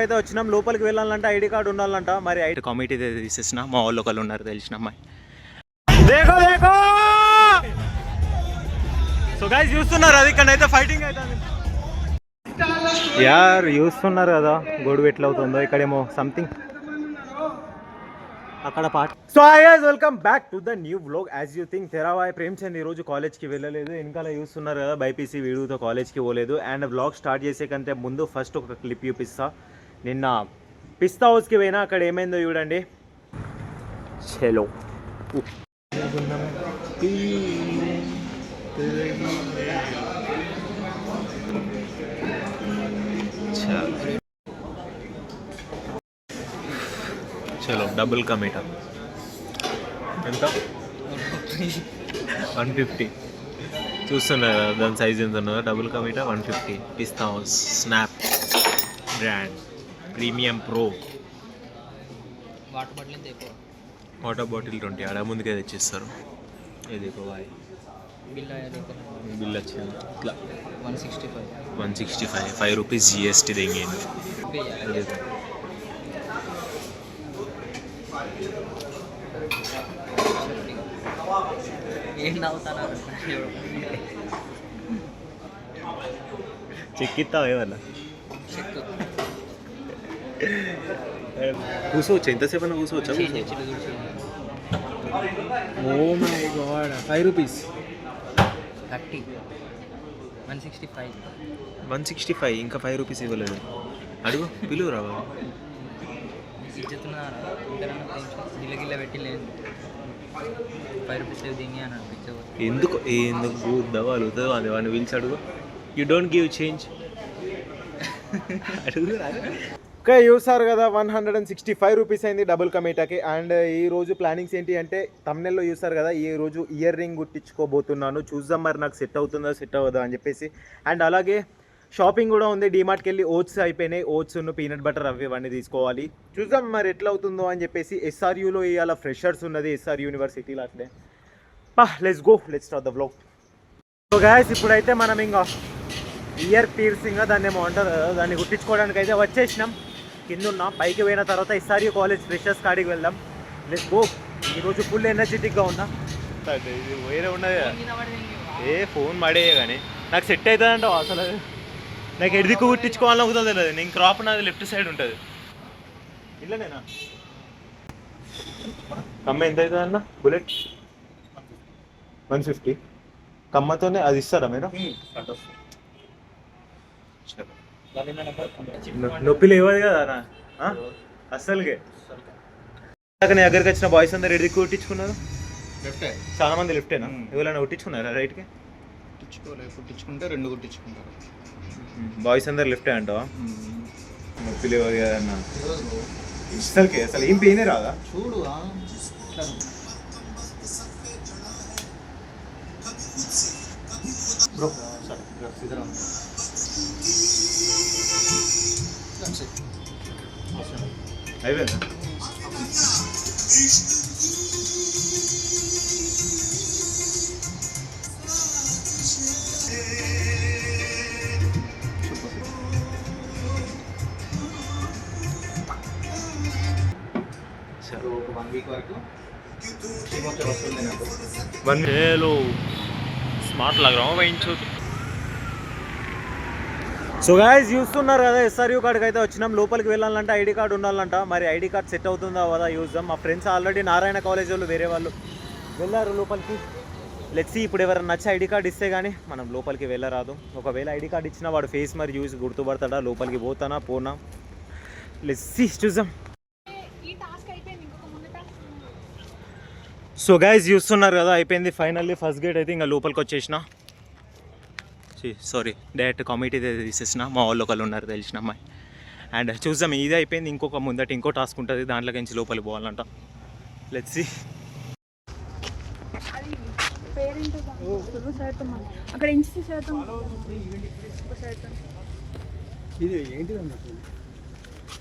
అయితే వచ్చినాం. లోపలికి వెళ్ళాలంటే ఐడి కార్డు ఉండాలంట. మరి ఐడి కమిటీ తీసేసిన మా వాళ్ళు ఒకళ్ళు ఉన్నారు తెలిసిన అమ్మాయి. సో గైస్ చూస్తున్నారు అది ఇక్కడైతే ఫైటింగ్ అవుతుంది యార్. చూస్తున్నారు కదా గొడవ ఎట్లా అవుతుందో. ఇక్కడేమో సంథింగ్ అక్కడ పాట. So guys welcome back to the new vlog. As you think తెరావాయ్ ప్రేమ్చంద్ ఈరోజు కాలేజ్కి వెళ్ళలేదు. వెనకాల చూస్తున్నారు కదా బైపీసీ వీడియోతో కాలేజ్కి పోలేదు. అండ్ వ్లాగ్ స్టార్ట్ చేసే కంటే ముందు ఫస్ట్ ఒక క్లిప్ చూపిస్తా. నిన్న పిస్తా హౌస్కి పోయినా అక్కడ ఏమైందో చూడండి. చలో చలో డబుల్ కా మీటా ఎంత 150 చూస్తున్నారు దాని సైజ్ ఎంత ఉన్నదో. Double ka meetha 150. Pista House snap brand premium pro. Water bottle 20 ఆడ ముందుకే తెచ్చిస్తారు. ఇది బిల్ వచ్చింది ఇట్లా 165 5 రూపీస్ జిఎస్టీ దింగింది. చెక్కిస్తావు ఏమన్నా కూర్చోవచ్చా? ఎంతసేపు అయినా కూర్చోవచ్చా? ఓ మై గాడ్ 5 రూపీస్ 30 165 ఇంకా 5 రూపీస్ ఇవ్వలేదు. అడుగు పిలువు రావా ఎందుకు దవాలుతో అది వాడిని పిలిచి అడుగు. You don't give change. అడుగు ఓకే చూసారు కదా 165 రూపీస్ అయింది డబుల్ కమీటాకి. అండ్ ఈ రోజు ప్లానింగ్స్ ఏంటి అంటే తమ్నెల్లో చూసారు కదా ఈ రోజు ఇయర్ రింగ్ కుట్టించుకోబోతున్నాను. చూద్దాం మరి నాకు సెట్ అవుతుందా సెట్ అవ్వదా అని చెప్పేసి. అండ్ అలాగే షాపింగ్ కూడా ఉంది. డీమార్ట్కి వెళ్ళి ఓట్స్ అయిపోయినాయి. ఓట్స్ పీనట్ బటర్ అవి ఇవన్నీ తీసుకోవాలి. చూద్దాం మరి ఎట్లా అవుతుందో అని చెప్పేసి. ఎస్ఆర్యూలో ఇవాళ ఫ్రెషర్స్ ఉన్నది ఎస్ఆర్ యూనివర్సిటీలో అట్లే. Let's go let's start the vlog. So guys ఇప్పుడైతే మనం ఇంకా ఇయర్ పీర్సింగ్ దాన్ని ఏమో అంటారు కదా దాన్ని కుట్టించుకోవడానికి అయితే వచ్చేసినాం. కింద ఉన్నాం. పైకి పోయిన తర్వాత ఎస్ఆర్యూ కాలేజ్ ఫ్రెషర్స్ కాడికి వెళ్దాం. Let's go. ఈరోజు ఫుల్ ఎనర్జెటిక్గా ఉన్నా. ఇది వేరే ఉన్నది ఏ ఫోన్ పడే కానీ నాకు సెట్ అవుతుందంట అసలు. నాకు ఎడిదిక్కు కుట్టించుకోవాలని అవుతుంది తెలియదు. నేను క్రాప్ నాది లెఫ్ట్ సైడ్ ఉంటుంది. ఇట్లనేనా కమ్మ ఎంత అవుతుంది అన్న? బుల్లెట్ 150. కమ్మతోనే అది ఇస్తారా మీరు? నొప్పి లేవదు కదా అస్సలుకే. నీ దగ్గరికి వచ్చిన బాయ్స్ అందరు ఎడిదిక్కు కుట్టించుకున్నారు? చాలా మంది లెఫ్టేనా? ఎవరైనా కుట్టించుకున్నారా రైట్కి? కుట్టించుకుంటే 2 కుట్టించుకుంటారు. బాయ్స్ అందరు లెఫ్టే అంటావా? నొప్పి లేవదు కదా అన్న అసలుకే. అసలు ఏం పెయినే రాదా? చూడు బ్రో అయిపోయిందా? స్మార్ట్ లాగా వేయించు. సో గైస్ చూస్తున్నారు కదా ఎస్ఆర్యూ కార్డ్కి అయితే వచ్చినాం. లోపలికి వెళ్ళాలంటే ఐడి కార్డు ఉండాలంట. మరి ఐడి కార్డ్ సెట్ అవుతుందా అవదా చూద్దాం. మా ఫ్రెండ్స్ ఆల్రెడీ నారాయణ కాలేజ్ వాళ్ళు వేరే వాళ్ళు వెళ్ళారు లోపలికి. లెట్స్ సీ ఇప్పుడు ఎవరైనా నచ్చి ఐడి కార్డు ఇస్తే కానీ మనం లోపలికి వెళ్ళరాదు. ఒకవేళ ఐడి కార్డు ఇచ్చినా వాడు ఫేస్ మరి చూసి గుర్తుపడతాడా? లోపలికి పోతానా పోనా? లెట్స్ సీ చూద్దాం. సో గైస్ చూస్తున్నారు కదా అయిపోయింది ఫైనల్లీ. ఫస్ట్ గేట్ అయితే ఇంకా లోపలికి వచ్చేసిన. సారీ డైరెక్ట్ కమిటీ తీసేసిన. మా వాళ్ళు ఒకళ్ళు ఉన్నారు తెలిసిన అమ్మాయి. అండ్ చూద్దాం ఇది అయిపోయింది. ఇంకొక ముందట ఇంకో టాస్క్ ఉంటుంది. దాంట్లోకి నుంచి లోపలికి పోవాలంట. Let's see.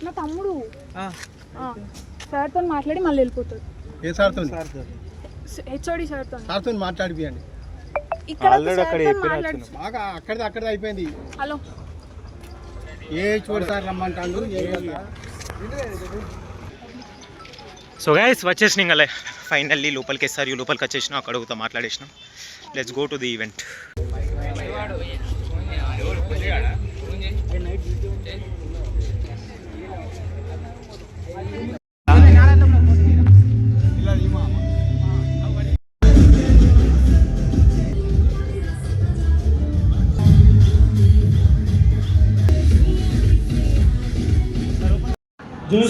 నా తమ్ముడు సార్తో మాట్లాడి మళ్ళీ వెళ్ళిపోతాడు. ఏ సార్తో? హెచ్ఓడి సార్తో మాట్లాడిపియండి. ఇక్కడ బాగా అక్కడిది అయిపోయింది. హలో ఏ చూడు సార్ రమ్మంటాడు. సో గైస్ వచ్చేసినాం ఇంకా ఫైనల్లీ లోపలికి ఎస్ఆర్యూ లోపలికి వచ్చేసినాం. అక్కడ అడుగుతా మాట్లాడేసినాం. Let's go to the event.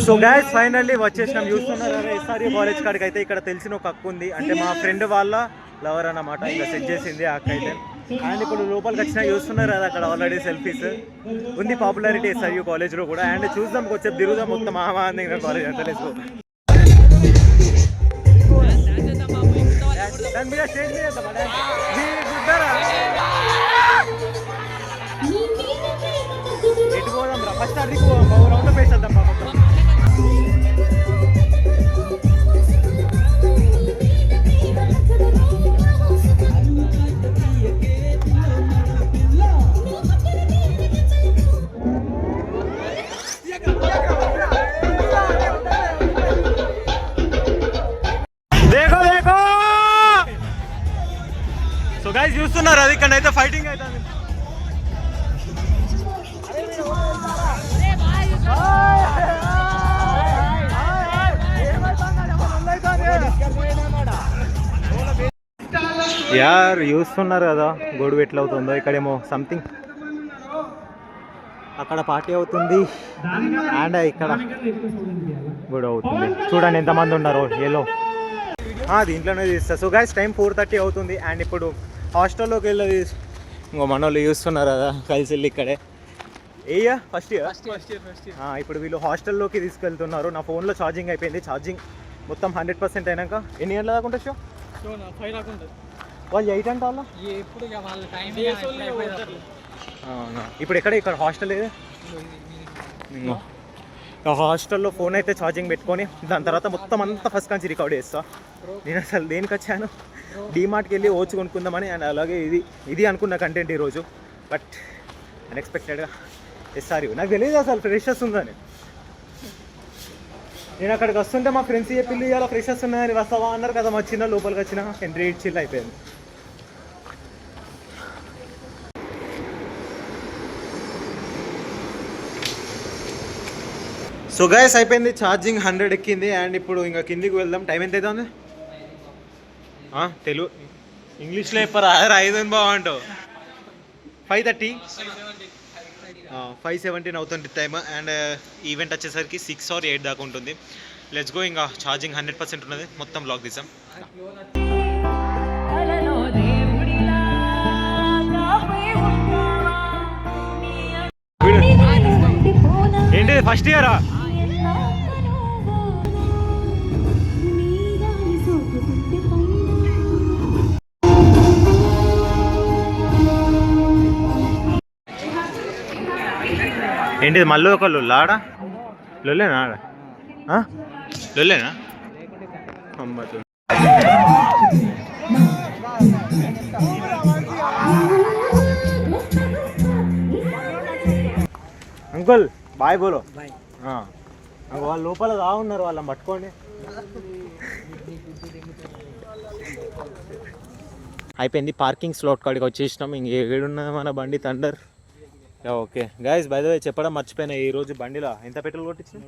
So guys finally వచ్చేసినాం. చూస్తున్నారు కదా ఎస్ఆర్యూ కాలేజ్ కాడికి అయితే. ఇక్కడ తెలిసిన ఒక అక్క ఉంది, అంటే మా ఫ్రెండ్ వాళ్ళ లవర్ అన్నమాట. ఇంకా సెట్ చేసింది ఆ అక్క అయితే. అండ్ ఇప్పుడు లోపలికి వచ్చినా చూస్తున్నారు కదా అక్కడ ఆల్రెడీ సెల్ఫీస్ ఉంది. పాపులారిటీ ఎస్ఆర్యూ కాలేజ్లో కూడా. అండ్ చూద్దాం కొంచెం తిరుగుదాం మొత్తం ఆనందంగా కాలేజ్ అంతా. లేదు దాని మీద స్టేజ్ మీద ఎటు పోదాం రా, ఫస్ట్ అడిగి పోదాం, రౌండ్ ఫేస్ వెళ్దాం పాపం. సో గైస్ చూస్తున్నారు అది ఇక్కడ అయితే ఫైటింగ్ అవుతుంది. యార్ చూస్తున్నారు కదా గొడవ ఎట్లా అవుతుందో. ఇక్కడేమో సంథింగ్ అక్కడ పార్టీ అవుతుంది అండ్ ఇక్కడ గొడవ అవుతుంది. చూడండి ఎంతమంది ఉన్నారు. ఏలో దీంట్లోనే తీస్తా. సో గైస్ టైం 4:30 అవుతుంది. అండ్ ఇప్పుడు హాస్టల్లోకి వెళ్ళి ఇంకో మన వాళ్ళు చూస్తున్నారు కదా కలిసి వెళ్ళి ఇక్కడే ఫస్ట్ ఇయర్. ఇప్పుడు వీళ్ళు హాస్టల్లోకి తీసుకెళ్తున్నారు. నా ఫోన్లో ఛార్జింగ్ అయిపోయింది. ఛార్జింగ్ మొత్తం 100% అయినాక ఎన్ని గంటల దాకా ఉంటుంది షో? 5 దాకా ఉంటుంది. వాళ్ళు 8 అంటే వాళ్ళ ఇప్పుడు ఇక్కడ హాస్టల్ ఏది? హాస్టల్లో ఫోన్ అయితే ఛార్జింగ్ పెట్టుకొని దాని తర్వాత మొత్తం అంతా ఫస్ట్ నుంచి రికార్డ్ చేస్తా. నేను అసలు దేనికి వచ్చాను, డీమార్ట్కి వెళ్ళి ఓచ్ కొనుక్కుందామని. అండ్ అలాగే ఇది అనుకున్న కంటెంట్ ఈరోజు. బట్ అన్ఎక్స్పెక్టెడ్గా ఎస్ఆర్యూ నాకు తెలియదు అసలు ఫ్రెషర్స్ ఉందని. నేను అక్కడికి వస్తుంటే మా ఫ్రెండ్స్ చెప్పింది ఇలా ఫ్రెషర్స్ ఉన్నాయని. వస్తావా అన్నారు కదా. మా చిన్న లోపలికి వచ్చిన ఎంట్రీ ఇచ్చిల్ అయిపోయింది. సో గైస్ అయిపోయింది. ఛార్జింగ్ 100 ఎక్కింది. అండ్ ఇప్పుడు ఇంకా కిందికి వెళ్దాం. టైం ఎంత అవుతుంది? తెలుగు ఇంగ్లీష్లో చెప్పరా 5 బాగుంటావు. 5:30 5:17 అవుతుంది టైమ్. అండ్ ఈవెంట్ వచ్చేసరికి 6 or 8 దాకా ఉంటుంది. Let's go. ఇంకా ఛార్జింగ్ 100% ఉన్నది. మొత్తం బ్లాక్ తీసాం. ఏంటి ఫస్ట్ ఇయరా? ఏంటిది మళ్ళీ ఒక లొల్లాడా? లొల్లేనా? లొల్లేనా? అంకుల్ బాయ్ బోలో. వాళ్ళు లోపల రా ఉన్నారు, వాళ్ళని పట్టుకోండి. అయిపోయింది. పార్కింగ్ స్లాట్ కాడికి వచ్చేసినాం. ఇంకేడున్నది మన బండి thunder. Okay guys by the way చెప్పడం మర్చిపోయినా, ఈరోజు బండిలో ఎంత పెట్రోల్ కొట్టించిన?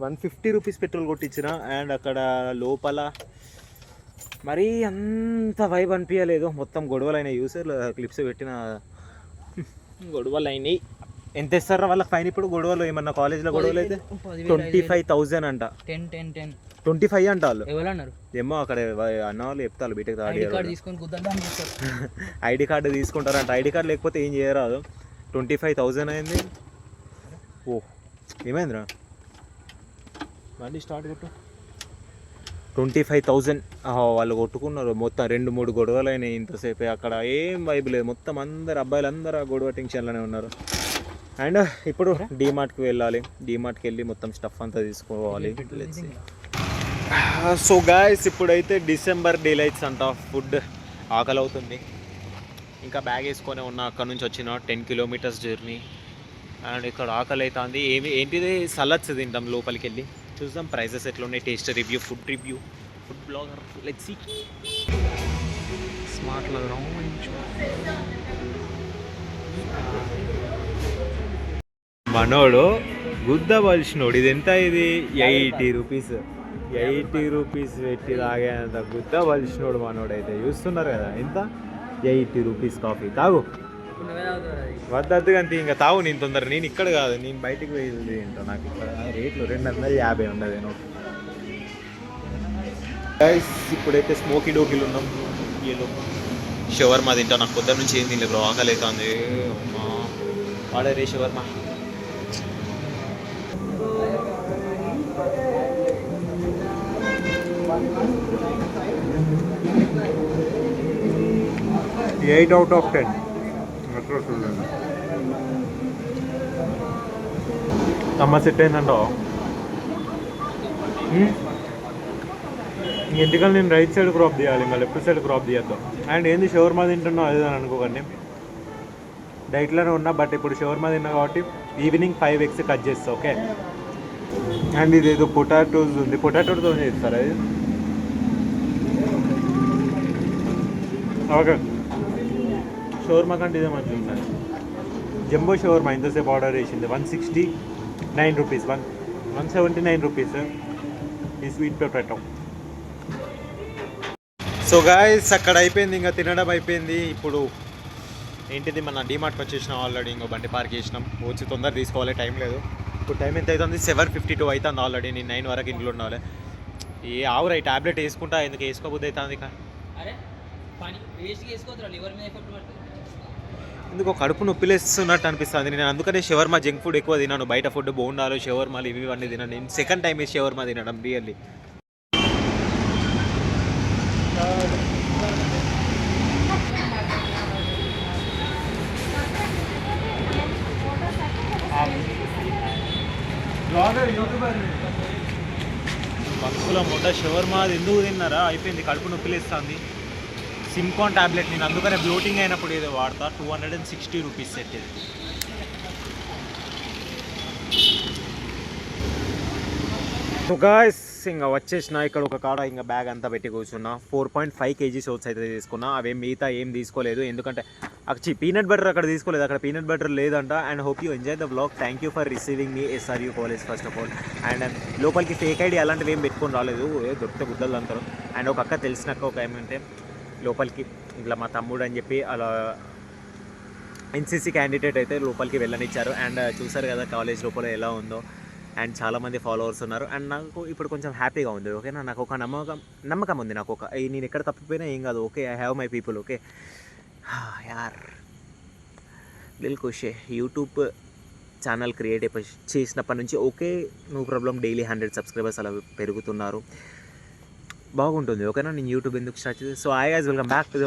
150 రూపీస్ పెట్రోల్ కొట్టించిన. అండ్ అక్కడ లోపల మరీ అంత వైబ్ అనిపించలేదు. మొత్తం గొడవలు అయినాయి. యూసర్లు క్లిప్స్ పెట్టిన గొడవలు అయినాయి. ఎంత ఇస్తారా వాళ్ళకి ఫైన్ ఇప్పుడు? గొడవలు ఏమన్నా కాలేజ్లో గొడవలు అయితే 25,000 అంట. 25 అంట వాళ్ళు. ఏమో అక్కడ అన్న వాళ్ళు చెప్తారు బీటెక్ ఐడి కార్డు తీసుకుంటారంట. ఐడి కార్డు లేకపోతే ఏం చేయరాదు. 25,000 అయింది. ఓ ఏమైందిరా బండి స్టార్ట్ కొట్టు. 25,000 వాళ్ళు కొట్టుకున్నారు. మొత్తం 2-3 గొడవలు అయినాయి ఇంతసేపే. అక్కడ ఏం వైబ్ లేదు. మొత్తం అందరు అబ్బాయిలు అందరూ ఆ గొడవ టెన్షన్లోనే ఉన్నారు. అండ్ ఇప్పుడు డీమార్ట్కి వెళ్ళాలి. డీమార్ట్కి వెళ్ళి మొత్తం స్టఫ్ అంతా తీసుకోవాలి. సో గాయస్ ఇప్పుడైతే డిసెంబర్ డిలైట్స్ అంట. ఫుడ్ ఆకలి అవుతుంది. ఇంకా బ్యాగ్ వేసుకొని ఉన్న అక్కడ నుంచి వచ్చిన 10 కిలోమీటర్స్ జర్నీ. అండ్ ఇక్కడ ఆకలి అవుతుంది. ఏంటిది సలాడ్స్ తింటాం లోపలికి వెళ్ళి. చూద్దాం ప్రైజెస్ ఎట్లా ఉన్నాయి, taste review, food blogger. Let's see. Smart మనోడు గుద్ద బలిసినోడు. ఇది ఎంత? ఇది 80 రూపీస్. 80 రూపీస్ పెట్టి తాగేంత గుద్ద బలిసినోడు మనోడైతే. చూస్తున్నారు కదా ఎంత? 80 రూపీస్ కాఫీ. తాగు వద్దద్దు కానీ ఇంకా తాగు. నేను తొందర, నేను ఇక్కడ కాదు, నేను బయటికి పోయి ఏంటో. నాకు ఇక్కడ రేట్లు 250 ఉండదు నేను. ఇప్పుడైతే స్మోకీ డోకీలు ఉన్నాం. షవర్మా తింటా. నాకు పొద్దున్న నుంచి ఏం తినలేదు బ్రో, ఆకలి అవుతుంది. Order A shawarma. Eight out of 10. అమ్మ సెట్ అయిందంటో. ఇంటికల్ నేను రైట్ సైడ్ క్రాప్ తీయాలి, ఇంకా లెఫ్ట్ సైడ్ క్రాప్ తీయద్దు. అండ్ ఏంది షవర్మా తింటున్నావు అదే అని అనుకోకండి, డైట్లోనే ఉన్నా. బట్ ఇప్పుడు షవర్మా తిన్నా కాబట్టి ఈవినింగ్ 5 eggs కట్ చేస్తా. ఓకే. అండ్ ఇది ఏదో పొటాటోస్ ఉంది, పొటాటోతో చేస్తారా ఇది? ఓకే. షవర్మా కంటే ఇదే మంచిగా ఉంటుంది. జంబో షవర్మా ఇంతసేపు ఆర్డర్ చేసింది 169 రూపీస్, 179 రూపీస్ ఈ స్వీట్ పొటాటో. సో గాయ్స్ అక్కడ అయిపోయింది, ఇంకా తినడం అయిపోయింది. ఇప్పుడు ఏంటిది మన డీమార్ట్కి వచ్చేసినాం ఆల్రెడీ. ఇంకో బండి పార్క్ చేసినాం, వచ్చి తొందర తీసుకోవాలి, టైం లేదు. ఇప్పుడు టైం ఎంత అవుతుంది? 7:52 అవుతుంది ఆల్రెడీ. నేను 9 వరకు ఇంట్లో ఉండాలి. ఏ ఆవురా ఈ టాబ్లెట్ వేసుకుంటా, ఎందుకు వేసుకోబోద్దు అవుతుంది. ఎందుకో కడుపు నొప్పిలేస్తున్నట్టు అనిపిస్తుంది. నేను అందుకనే షవర్మా జంక్ ఫుడ్ ఎక్కువ తిన్నాను. బయట ఫుడ్ బోండాలు, షవర్మాలు ఇవన్నీ తిన్నాను. నేను సెకండ్ టైం షవర్మా తినడం రియల్లీ. పక్కుల మొట్ట షవర్మా అది ఎందుకు తిన్నారా? అయిపోయింది, కడుపు నొప్పిలేస్తుంది. సిమ్కాన్ టాబ్లెట్ నేను అందుకనే బ్లోటింగ్ అయినప్పుడు ఏదో వాడతా. 260 రూపీస్ సెట్ ఇది. గాయ్స్ ఇంకా వచ్చేసిన ఇక్కడ ఒక కాడ ఇంకా బ్యాగ్ అంతా పెట్టి కూర్చున్నా. 4.5 kgs ఓట్స్ అయితే తీసుకున్నా. అవేం మిగతా ఏం తీసుకోలేదు, ఎందుకంటే పీనట్ బటర్ అక్కడ తీసుకోలేదు, అక్కడ పీనట్ బటర్ లేదంట. And hope you enjoy the blog. Thank you for receiving me SRU college first of all. And లోపలికి ఫేక్ ఐడి అలాంటివి ఏం పెట్టుకొని రాలేదు, దొరికితే గుద్దలు అంటారు. అండ్ ఒక అక్క తెలిసినాక ఒక ఏమంటే లోపలికి ఇట్లా మా తమ్ముడు అని చెప్పి అలా NCC క్యాండిడేట్ అయితే లోపలికి వెళ్ళనిచ్చారు. అండ్ చూసారు కదా కాలేజ్ లోపల ఎలా ఉందో. అండ్ చాలామంది ఫాలోవర్స్ ఉన్నారు. అండ్ నాకు ఇప్పుడు కొంచెం హ్యాపీగా ఉంది. ఓకేనా, నాకు ఒక నమ్మకం ఉంది. నాకు నేను ఎక్కడ తప్పిపోయినా ఏం కాదు. Okay, I have my people. Okay యార్ దిల్ ఖుషే. యూట్యూబ్ ఛానల్ క్రియేట్ చేసినప్పటి నుంచి okay, no problem. Daily 100 subscribers అలా పెరుగుతున్నారు, బాగుంటుంది. ఓకేనా, నేను యూట్యూబ్ ఎందుకు స్టార్ట్ చేసి. So I guys welcome back to the,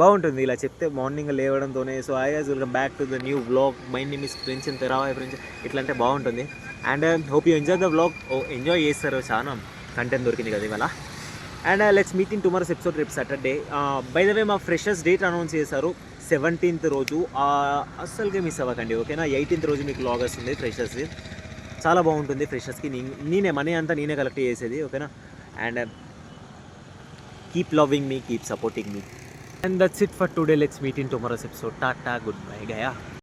బాగుంటుంది ఇలా చెప్తే మార్నింగ్ లేవడంతోనే. So I guys welcome back to the new vlog. My name is Prince and తెరావాయ్ ఫ్రెండ్స్. ఇట్లా అంటే బాగుంటుంది. And hope you enjoy the vlog. Enjoy చేస్తారు, చాలా కంటెంట్ దొరికింది కదా ఇవాళ. And let's meet in tomorrow's episode, రేపు సాటర్డే. బై ద వే మా ఫ్రెషర్స్ డేట్ అనౌన్స్ చేశారు 17th రోజు. అస్సలుగా మిస్ అవ్వకండి. ఓకేనా, 18th రోజు మీకు వ్లాగ్ వస్తుంది ఫ్రెషర్స్ది. చాలా బాగుంటుంది. ఫ్రెషర్స్కి నేనే మనీ అంతా నేనే కలెక్ట్ చేసేది. ఓకేనా, and keep loving me, keep supporting me, and that's it for today. Let's meet in tomorrow's episode. Tata, goodbye gaya.